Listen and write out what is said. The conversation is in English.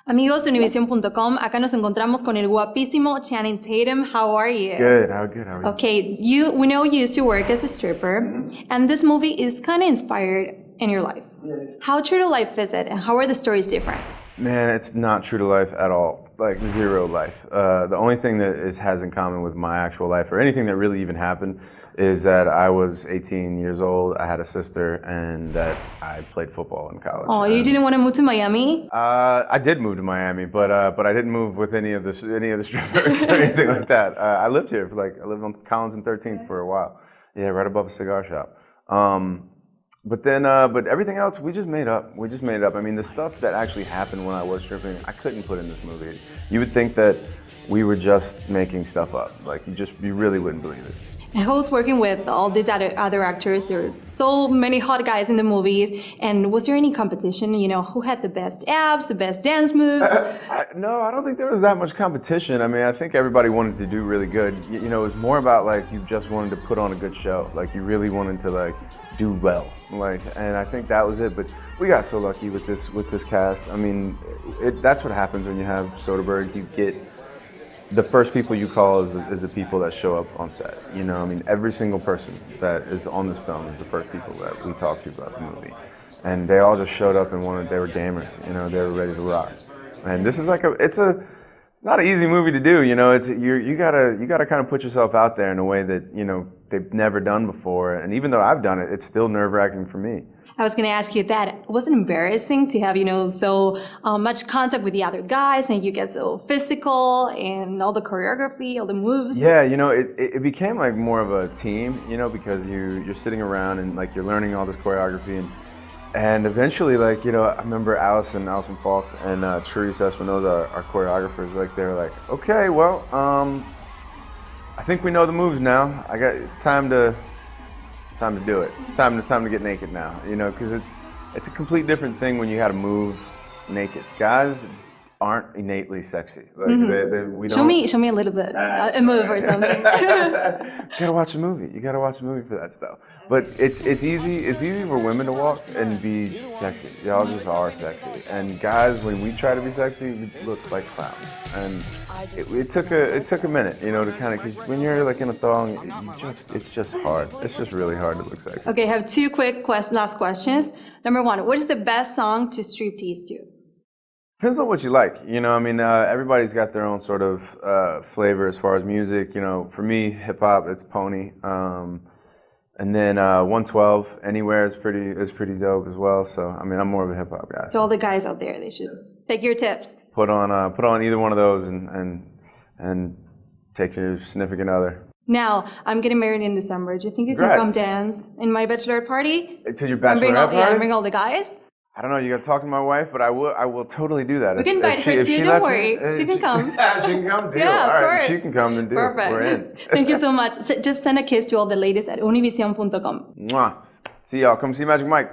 Amigos de Univision.com, acá nos encontramos con el guapísimo Channing Tatum. How are you? Good. How are you? Okay, we know you used to work as a stripper, and this movie is kind of inspired in your life. Yeah. How true to life is it, and how are the stories different? Man, it's not true to life at all. Like zero life. The only thing that has in common with my actual life, or anything that really even happened, is that I was 18 years old. I had a sister, and that I played football in college. Oh, you didn't want to move to Miami? I did move to Miami, but I didn't move with any of the strippers or anything like that. I lived here I lived on Collins and 13th for a while. Yeah, right above a cigar shop. But everything else we just made up. We just made it up. I mean, the stuff that actually happened when I was stripping, I couldn't put in this movie. You would think that we were just making stuff up. Like you really wouldn't believe it. I was working with all these other actors. There were so many hot guys in the movies. And was there any competition? You know, who had the best abs, the best dance moves? No, I don't think there was that much competition. I mean, I think everybody wanted to do really good. You know, it was more about like you just wanted to put on a good show. Like you really wanted to like do well. And I think that was it. But we got so lucky with this cast. I mean, that's what happens when you have Soderbergh. You get the first people you call is the people that show up on set. You know, I mean, every single person that is on this film is the first people that we talk to about the movie. And they all just showed up and they were gamers, you know, they were ready to rock. And this is it's not an easy movie to do, you know, you gotta kind of put yourself out there in a way that, you know, they've never done before. And even though I've done it, it's still nerve-wracking for me. I was going to ask you that. Was it embarrassing to have, you know, so much contact with the other guys and you get so physical and all the choreography, all the moves? Yeah, you know, it became like more of a team, you know, because you're sitting around and like you're learning all this choreography and eventually, like, you know, I remember Allison Falk and Therese Espinoza, our choreographers, like they were like, okay, well, I think we know the moves now. It's time to do it. It's time to get naked now. You know, because it's a complete different thing when you had to move naked. Guys aren't innately sexy. Like we don't. Show me a little bit, a move or something. You gotta watch a movie. You gotta watch a movie for that stuff. But it's easy. It's easy for women to walk and be sexy. Y'all just are sexy. And guys, when we try to be sexy, we look like clowns. And it took a minute, you know, to kind of, because when you're like in a thong, it's just hard. It's just really hard to look sexy. Okay, I have two quick last questions. Number one, what is the best song to striptease to? Depends on what you like. You know, I mean, everybody's got their own sort of flavor as far as music. You know, for me, hip hop, it's Pony. And then 112 Anywhere is pretty dope as well. So I mean, I'm more of a hip hop guy. So all the guys out there, they should take your tips. Put on either one of those and take your significant other. Now, I'm getting married in December. Do you think you can come dance in my bachelorette party? To your bachelorette party? Yeah, bring all the guys. I don't know, you gotta talk to my wife, but I will totally do that. We can invite her too, don't worry. She can come. She can come too. Yeah, all right, course. If she can come, then deal. Perfect. We're in. Thank you so much. So just send a kiss to all the ladies at Univision.com. Mwah. See y'all. Come see Magic Mike.